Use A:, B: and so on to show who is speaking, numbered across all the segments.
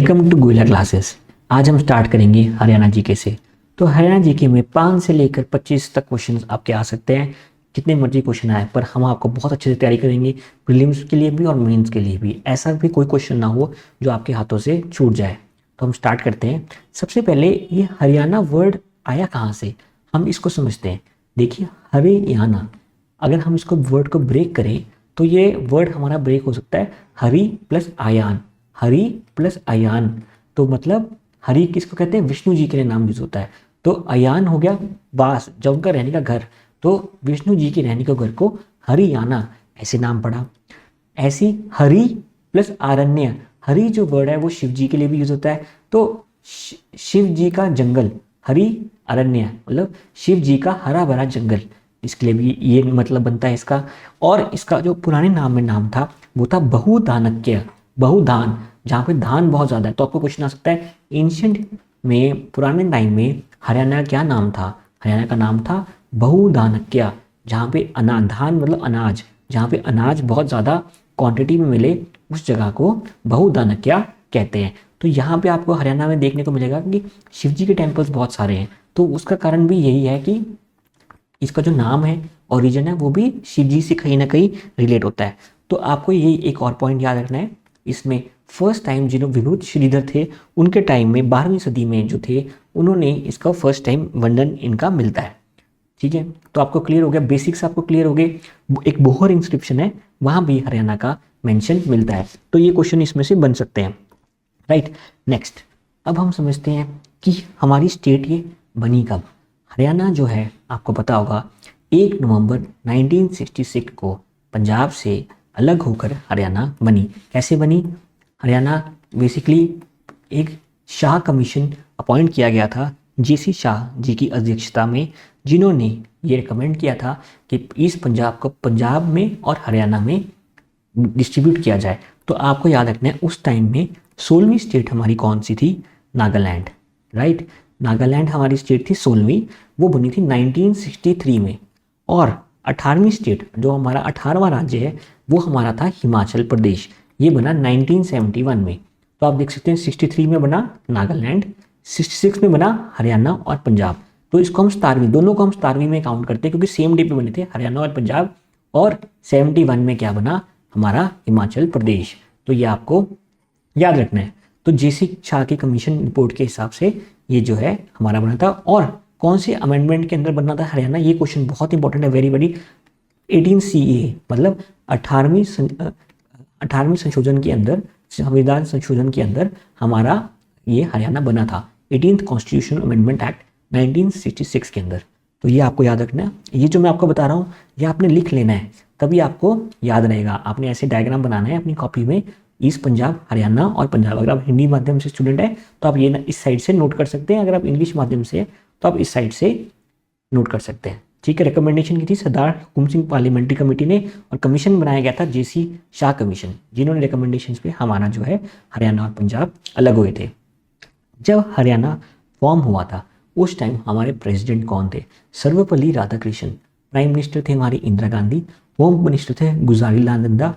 A: Welcome to Goyla classes. आज हम start करेंगे हरियाणा जीके से। तो हरियाणा जीके में 5 से लेकर 25 तक क्वेश्चन आपके आ सकते हैं, कितने मर्जी क्वेश्चन आए, पर हम आपको बहुत अच्छे से तैयारी करेंगे प्रीलिम्स के लिए भी और मेंस के लिए भी। ऐसा भी कोई क्वेश्चन ना हो जो आपके हाथों से छूट जाए। तो हम स्टार्ट करते हैं। सबसे पहले ये हरियाणा वर्ड आया कहाँ से, हम इसको समझते हैं। देखिए हरियाणा, अगर हम इसको वर्ड को ब्रेक करें तो ये वर्ड हमारा ब्रेक हो सकता है हरि प्लस आयान, हरि प्लस अयान। तो मतलब हरि किसको कहते हैं, विष्णु जी के लिए नाम यूज होता है। तो अयान हो गया वास, जब उनका रहने का घर, तो विष्णु जी के रहने के घर को हरियाणा ऐसे नाम पड़ा। ऐसी हरि प्लस आरण्य, हरि जो वर्ड है वो शिव जी के लिए भी यूज होता है। तो शिव जी का जंगल, हरि अरण्य मतलब शिव जी का हरा भरा जंगल, इसके लिए भी ये मतलब बनता है इसका। और इसका जो पुराने नाम में नाम था वो था बहुधानक्य, बहुधान, जहाँ पे धान बहुत ज़्यादा है। तो आपको क्वेश्चन आ सकता है एंशियंट में, पुराने टाइम में हरियाणा का क्या नाम था। हरियाणा का नाम था बहुधानक्य, जहाँ पे धान मतलब अनाज, जहाँ पे अनाज बहुत ज़्यादा क्वांटिटी में मिले उस जगह को बहुधानक्य कहते हैं। तो यहाँ पे आपको हरियाणा में देखने को मिलेगा कि शिव जी के टेम्पल्स बहुत सारे हैं। तो उसका कारण भी यही है कि इसका जो नाम है, ओरिजिन है, वो भी शिव जी से कहीं ना कहीं रिलेट होता है। तो आपको यही एक और पॉइंट याद रखना है इसमें। फर्स्ट टाइम जिन्होंने विभूति श्रीधर थे उनके टाइम में 12वीं सदी में जो थे उन्होंने इसका फर्स्ट टाइम वर्णन इनका मिलता है। ठीक है, तो आपको क्लियर हो गया, बेसिक्स आपको क्लियर हो गए। एक बोहर इंस्क्रिप्शन है, वहां भी हरियाणा का मेंशन मिलता है। तो ये क्वेश्चन इसमें से बन सकते हैं, राइट। नेक्स्ट, अब हम समझते हैं कि हमारी स्टेट ये बनी कब। हरियाणा जो है आपको पता होगा 1 नवंबर 1966 को पंजाब से अलग होकर हरियाणा बनी। कैसे बनी? हरियाणा बेसिकली एक शाह कमीशन अपॉइंट किया गया था जेसी शाह जी की अध्यक्षता में, जिन्होंने ये रिकमेंड किया था कि ईस्ट पंजाब को पंजाब में और हरियाणा में डिस्ट्रीब्यूट किया जाए। तो आपको याद रखना है उस टाइम में 16वीं स्टेट हमारी कौन सी थी, नागालैंड, राइट। नागालैंड हमारी स्टेट थी 16वीं, वो बनी थी 1963 में। और 18वीं स्टेट जो हमारा 18वां राज्य है वो हमारा था हिमाचल प्रदेश, ये बना 1971 में। तो आप देख सकते हैं 63 में बना नागालैंड, 66 में बना हरियाणा और पंजाब। तो इसको हम 17वीं, दोनों को हम 17वीं में काउंट करते हैं क्योंकि सेम डे पे बने थे हरियाणा और पंजाब। और 71 में क्या बना, हमारा हिमाचल प्रदेश। तो ये आपको याद रखना है। तो जेसी शाह की कमीशन रिपोर्ट के हिसाब से ये जो है हमारा बना था। और कौन से अमेंडमेंट के अंदर बनना था हरियाणा, ये क्वेश्चन बहुत इंपॉर्टेंट है, वेरी वेरी। 18 CA मतलब 18वीं संशोधन के अंदर, संविधान संशोधन के अंदर हमारा ये हरियाणा बना था 18th कॉन्स्टिट्यूशन अमेंडमेंट एक्ट 1966 के अंदर। तो ये आपको याद रखना है। ये जो मैं आपको बता रहा हूँ ये आपने लिख लेना है, तभी आपको याद रहेगा। आपने ऐसे डायग्राम बनाना है अपनी कॉपी में, ईस्ट पंजाब, हरियाणा और पंजाब। अगर आप हिंदी माध्यम से स्टूडेंट है तो आप ये इस साइड से नोट कर सकते हैं, अगर आप इंग्लिश माध्यम से तो आप इस साइड से नोट कर सकते हैं। ठीक है, रिकमेंडेशन की थी सरदार हुकुम सिंह पार्लियामेंट्री कमेटी ने, और कमीशन बनाया गया था जेसी शाह कमीशन, जिन्होंने रिकमेंडेशन पे हमारा जो है हरियाणा और पंजाब अलग हुए थे। जब हरियाणा फॉर्म हुआ था उस टाइम हमारे प्रेसिडेंट कौन थे, सर्वपल्ली राधाकृष्णन। प्राइम मिनिस्टर थे हमारी इंदिरा गांधी, होम मिनिस्टर थे गुजारी लाल नंदा,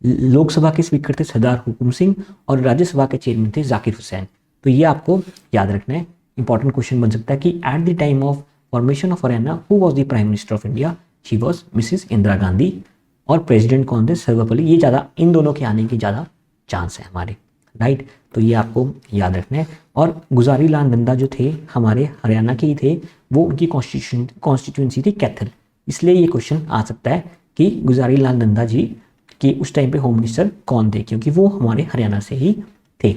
A: लोकसभा के स्पीकर थे सरदार हुकुम सिंह, और राज्यसभा के चेयरमैन थे जाकिर हुसैन। तो ये आपको याद रखना है, इंपॉर्टेंट क्वेश्चन बन सकता है कि at the time of formation of Haryana who was the prime minister of India, she was Mrs Indira Gandhi, और प्रेसिडेंट कौन थे, सर्वपल्ली। ये ज़्यादा, इन दोनों के आने की ज़्यादा चांस है हमारे, राइट। तो ये आपको याद रखना है। और गुजारी लाल नंदा जो थे हमारे हरियाणा के ही थे, वो उनकी कॉन्स्टिट्यूंसी थी कैथल, इसलिए ये क्वेश्चन आ सकता है कि गुजारी लाल नंदा जी कि उस टाइम पे होम मिनिस्टर कौन थे, क्योंकि वो हमारे हरियाणा से ही थे।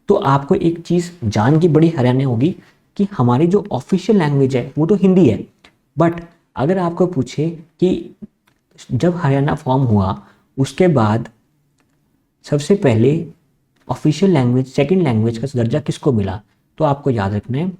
A: तो आपको एक चीज़ जान की बड़ी हरियाणा होगी कि हमारी जो ऑफिशियल लैंग्वेज है वो तो हिंदी है, बट अगर आपको पूछे कि जब हरियाणा फॉर्म हुआ उसके बाद सबसे पहले ऑफिशियल लैंग्वेज, सेकंड लैंग्वेज का दर्जा किसको मिला, तो आपको याद रखना है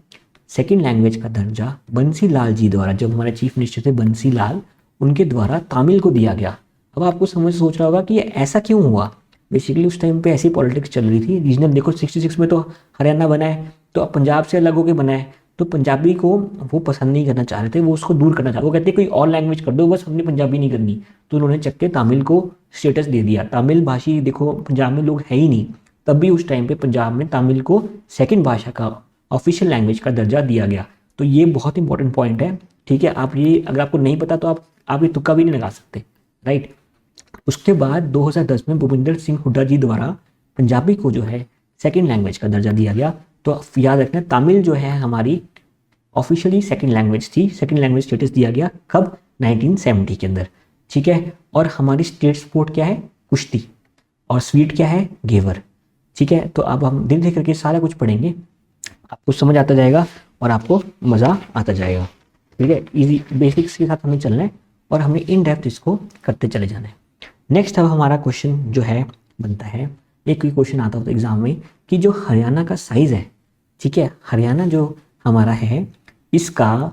A: सेकंड लैंग्वेज का दर्जा बंसी लाल जी द्वारा, जब हमारे चीफ मिनिस्टर थे बंसी लाल, उनके द्वारा तमिल को दिया गया। अब आपको सोच रहा होगा कि ये ऐसा क्यों हुआ। बेसिकली उस टाइम पे ऐसी पॉलिटिक्स चल रही थी, रीजनल देखो 66 में तो हरियाणा बना है, तो अब पंजाब से अलग होकर बना है, तो पंजाबी को वो पसंद नहीं करना चाह रहे थे, वो उसको दूर करना चाह रहे, वो कहते कोई और लैंग्वेज कर दो, बस हमने पंजाबी नहीं करनी। तो उन्होंने चक्के तमिल को स्टेटस दे दिया। तमिल भाषी देखो पंजाब में लोग है ही नहीं, तब भी उस टाइम पे पंजाब में तमिल को सेकंड भाषा का ऑफिशियल लैंग्वेज का दर्जा दिया गया। तो ये बहुत इंपॉर्टेंट पॉइंट है, ठीक है। आप ये अगर आपको नहीं पता तो आप ये तुक्का भी नहीं लगा सकते, राइट। उसके बाद 2010 में भूपिंदर सिंह हुड्डा जी द्वारा पंजाबी को जो है सेकंड लैंग्वेज का दर्जा दिया गया। तो याद रखना तमिल जो है हमारी ऑफिशियली सेकंड लैंग्वेज थी, सेकंड लैंग्वेज स्टेटस दिया गया कब, 1970 के अंदर, ठीक है। और हमारी स्टेट स्पोर्ट क्या है, कुश्ती, और स्वीट क्या है, घेवर, ठीक है। तो अब हम धीरे धीरे करके सारा कुछ पढ़ेंगे, आपको समझ आता जाएगा और आपको मज़ा आता जाएगा, ठीक है। इजी बेसिक्स के साथ हमें चलना है और हमें इन डेप्थ इसको करते चले जाना है। नेक्स्ट अब हमारा क्वेश्चन जो है बनता है, एक ही क्वेश्चन आता होता है एग्जाम में कि जो हरियाणा का साइज़ है, ठीक है, हरियाणा जो हमारा है इसका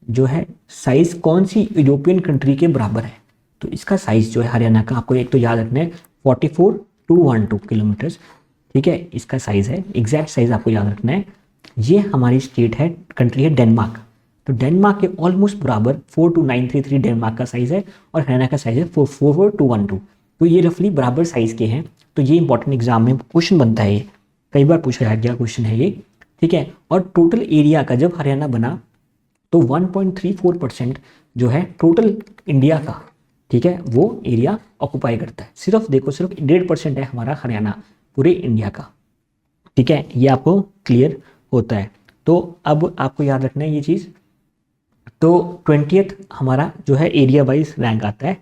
A: जो है साइज़ कौन सी यूरोपियन कंट्री के बराबर है। तो इसका साइज़ जो है हरियाणा का, आपको एक तो याद रखना है 44,212 किलोमीटर्स, ठीक है, इसका साइज़ है। एग्जैक्ट साइज़ आपको याद रखना है। ये हमारी स्टेट है, कंट्री है डेनमार्क। तो डेनमार्क के ऑलमोस्ट बराबर 42933 डेनमार्क का साइज़ है और हरियाणा का साइज़ है 44212। तो ये रफली बराबर साइज़ के हैं। तो ये इंपॉर्टेंट एग्जाम में क्वेश्चन बनता है, ये कई बार पूछा गया क्वेश्चन है ये, ठीक है। और टोटल एरिया का जब हरियाणा बना तो 1.34% जो है टोटल इंडिया का, ठीक है, वो एरिया ऑक्यूपाई करता है। सिर्फ देखो सिर्फ 1.5% है हमारा हरियाणा पूरे इंडिया का, ठीक है। ये आपको क्लियर होता है। तो अब आपको याद रखना है ये चीज़। तो 20th हमारा जो है एरिया वाइज रैंक आता है,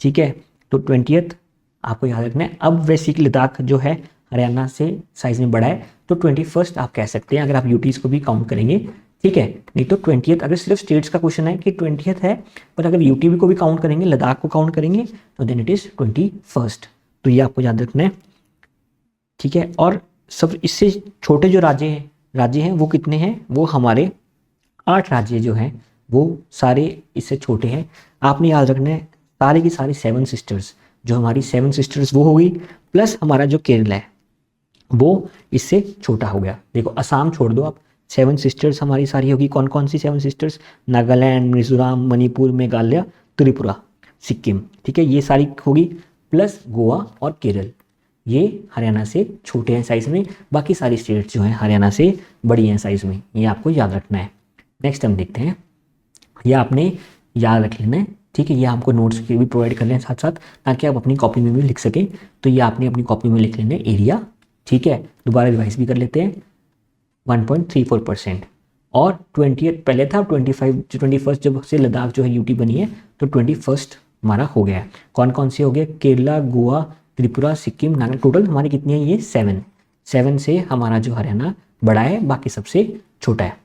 A: ठीक है। तो 20th आपको याद रखना है। अब वैसे लद्दाख जो है हरियाणा से साइज में बड़ा है, तो 21st आप कह सकते हैं अगर आप यूटीज़ को भी काउंट करेंगे, ठीक है। नहीं तो 20th, अगर सिर्फ स्टेट्स का क्वेश्चन है कि 20th है, पर अगर यूटी को भी काउंट करेंगे, लद्दाख को काउंट करेंगे, तो देन इट इज़ 21st। तो ये आपको याद रखना है, ठीक है। और सब इससे छोटे जो राज्य हैं वो कितने हैं, वो हमारे 8 राज्य जो हैं वो सारे इससे छोटे हैं। आपने याद रखना है सारे की सारी 7 सिस्टर्स, जो हमारी 7 सिस्टर्स वो हो गई, प्लस हमारा जो केरल है वो इससे छोटा हो गया। देखो असम छोड़ दो आप, 7 सिस्टर्स हमारी सारी होगी। कौन कौन सी 7 सिस्टर्स, नागालैंड, मिजोरम, मणिपुर, मेघालय, त्रिपुरा, सिक्किम, ठीक है, ये सारी होगी, प्लस गोवा और केरल, ये हरियाणा से छोटे हैं साइज़ में। बाकी सारी स्टेट्स जो हैं हरियाणा से बड़ी हैं साइज़ में, ये आपको याद रखना है। नेक्स्ट हम देखते हैं, ये आपने याद रख लेना है, ठीक है। ये आपको नोट्स के भी प्रोवाइड कर लें साथ साथ, ताकि आप अपनी कॉपी में भी लिख सकें। तो ये आपने अपनी कॉपी में लिख लेना है एरिया, ठीक है। दोबारा रिवाइज भी कर लेते हैं, 1.34%। और 20th पहले था, 21st जब से लद्दाख जो है यूटी बनी है, तो 21st हमारा हो गया। कौन कौन से हो गए, केरला, गोवा, त्रिपुरा, सिक्किम, नागालैंड, टोटल हमारी कितनी है, ये 7 से हमारा जो हरियाणा बड़ा है, बाकी सबसे छोटा है,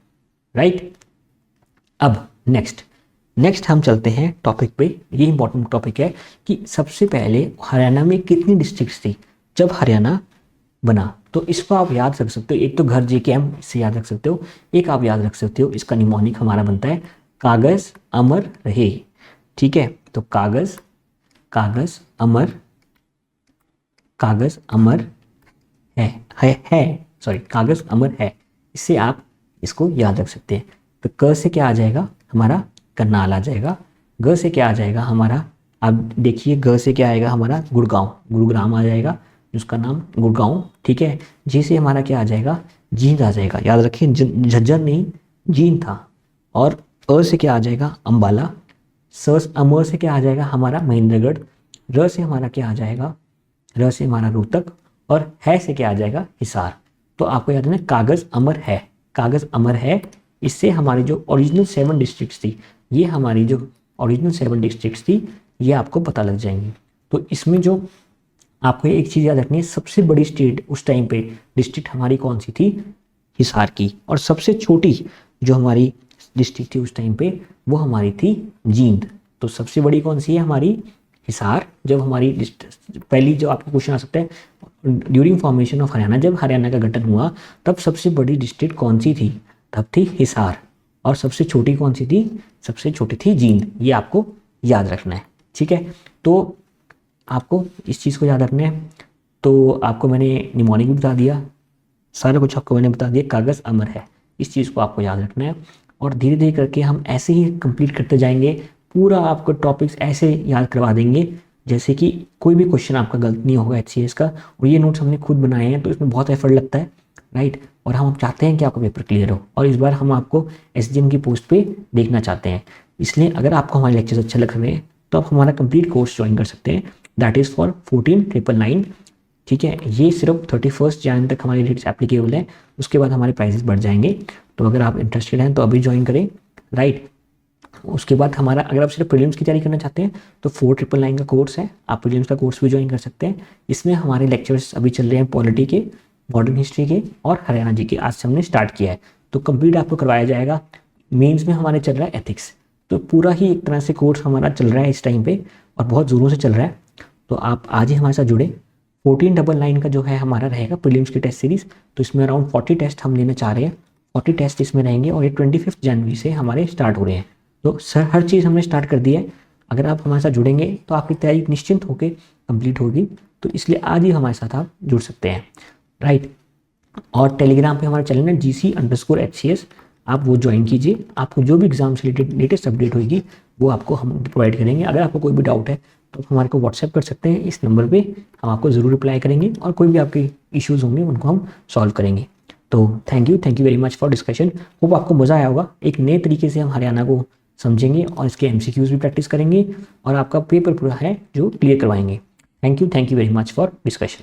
A: राइट। अब नेक्स्ट हम चलते हैं टॉपिक पे। ये इंपॉर्टेंट टॉपिक है कि सबसे पहले हरियाणा में कितनी डिस्ट्रिक्ट्स थी जब हरियाणा बना। तो इसको आप याद रख सकते हो, एक तो घर JKM इससे याद रख सकते हो, एक आप याद रख सकते हो इसका निमोनिक हमारा बनता है कागज़ अमर रहे, ठीक है। तो कागज़ अमर है, सॉरी, कागज़ अमर है, इससे आप इसको याद रख सकते हैं। तो क से क्या आ जाएगा हमारा, करनाल आ जाएगा। ग से क्या आ जाएगा हमारा, अब देखिए ग से क्या आएगा हमारा, गुरुग्राम आ जाएगा, जिसका नाम गुड़गांव, ठीक है। जी से हमारा क्या आ जाएगा, जींद आ जाएगा, याद रखिए झज्जर नहीं जींद था। और अ से क्या आ जाएगा, अम्बाला। अमर से क्या आ जाएगा हमारा, महेंद्रगढ़। र से हमारा क्या आ जाएगा, र से हमारा रोहतक। और है से क्या आ जाएगा, हिसार। तो आपको याद है ना, कागज़ अमर है। इससे हमारी जो ओरिजिनल 7 डिस्ट्रिक्ट्स थी, ये हमारी जो ओरिजिनल 7 डिस्ट्रिक्ट्स थी, ये आपको पता लग जाएंगी। तो इसमें जो आपको एक चीज़ याद रखनी है, सबसे बड़ी स्टेट उस टाइम पे डिस्ट्रिक्ट हमारी कौन सी थी, हिसार की। और सबसे छोटी जो हमारी डिस्ट्रिक्ट थी उस टाइम पे, वो हमारी थी जींद। तो सबसे बड़ी कौन सी है हमारी, हिसार। जब हमारी पहली जो आपको क्वेश्चन आ सकता है, ड्यूरिंग फॉर्मेशन ऑफ हरियाणा, जब हरियाणा का गठन हुआ तब सबसे बड़ी डिस्ट्रिक्ट कौन सी थी, तब थी हिसार। और सबसे छोटी कौन सी थी, सबसे छोटी थी जींद। ये आपको याद रखना है, ठीक है। तो आपको इस चीज़ को याद रखना है। तो आपको मैंने निमोनिक भी बता दिया, सारा कुछ आपको मैंने बता दिया, कागज़ अमर है, इस चीज़ को आपको याद रखना है। और धीरे धीरे करके हम ऐसे ही कंप्लीट करते जाएंगे, पूरा आपको टॉपिक्स ऐसे याद करवा देंगे जैसे कि कोई भी क्वेश्चन आपका गलत नहीं होगा HCS का, और ये नोट्स हमने खुद बनाए हैं तो इसमें बहुत एफर्ट लगता है, राइट। और हम चाहते हैं कि आपका पेपर क्लियर हो, और इस बार हम आपको SGM की पोस्ट पे देखना चाहते हैं। इसलिए अगर आपको हमारे लेक्चर्स अच्छे लग रहे हैं तो आप हमारा कंप्लीट कोर्स ज्वाइन कर सकते हैं, दैट इज़ फॉर 14,999, ठीक है। ये सिर्फ 31 जनवरी तक हमारी रेट्स एप्लीकेबल है, उसके बाद हमारे प्राइसेस बढ़ जाएंगे। तो अगर आप इंटरेस्टेड हैं तो अभी ज्वाइन करें, राइट। उसके बाद हमारा, अगर आप सिर्फ प्रीलिम्स की तैयारी करना चाहते हैं तो 4,999 का कोर्स है, आप प्रीलिम्स का कोर्स भी ज्वाइन कर सकते हैं। इसमें हमारे लेक्चर्स अभी चल रहे हैं पॉलिटी के, मॉडर्न हिस्ट्री के और हरियाणा जी के, आज से हमने स्टार्ट किया है, तो कंप्लीट आपको करवाया जाएगा। मेंस में हमारे चल रहा है एथिक्स, तो पूरा ही एक तरह से कोर्स हमारा चल रहा है इस टाइम पे और बहुत ज़ोरों से चल रहा है। तो आप आज ही हमारे साथ जुड़े। 14,999 का जो है हमारा रहेगा प्रीलिम्स की टेस्ट सीरीज़, तो इसमें अराउंड 40 टेस्ट हम लेना चाह रहे हैं, 40 टेस्ट इसमें रहेंगे और ये 25 जनवरी से हमारे स्टार्ट हो रहे हैं। तो सर हर चीज़ हमने स्टार्ट कर दी है, अगर आप हमारे साथ जुड़ेंगे तो आपकी तैयारी निश्चिंत होकर कंप्लीट होगी, तो इसलिए आज ही हमारे साथ आप जुड़ सकते हैं, राइट। और टेलीग्राम पे हमारा चैनल है GC_HCS, आप वो ज्वाइन कीजिए, आपको जो भी एग्जाम से रिलेटेड लेटेस्ट अपडेट होगी वो आपको हम प्रोवाइड करेंगे। अगर आपको कोई भी डाउट है तो आप हमारे को व्हाट्सएप कर सकते हैं इस नंबर पे, हम आपको ज़रूर रिप्लाई करेंगे और कोई भी आपके इश्यूज़ होंगे उनको हम सॉल्व करेंगे। तो thank you very much for discussion. Hope आपको मज़ा आया होगा। एक नए तरीके से हम हरियाणा को समझेंगे और इसके MCQs भी प्रैक्टिस करेंगे और आपका पेपर पूरा है जो क्लियर करवाएंगे। Thank you very much for discussion.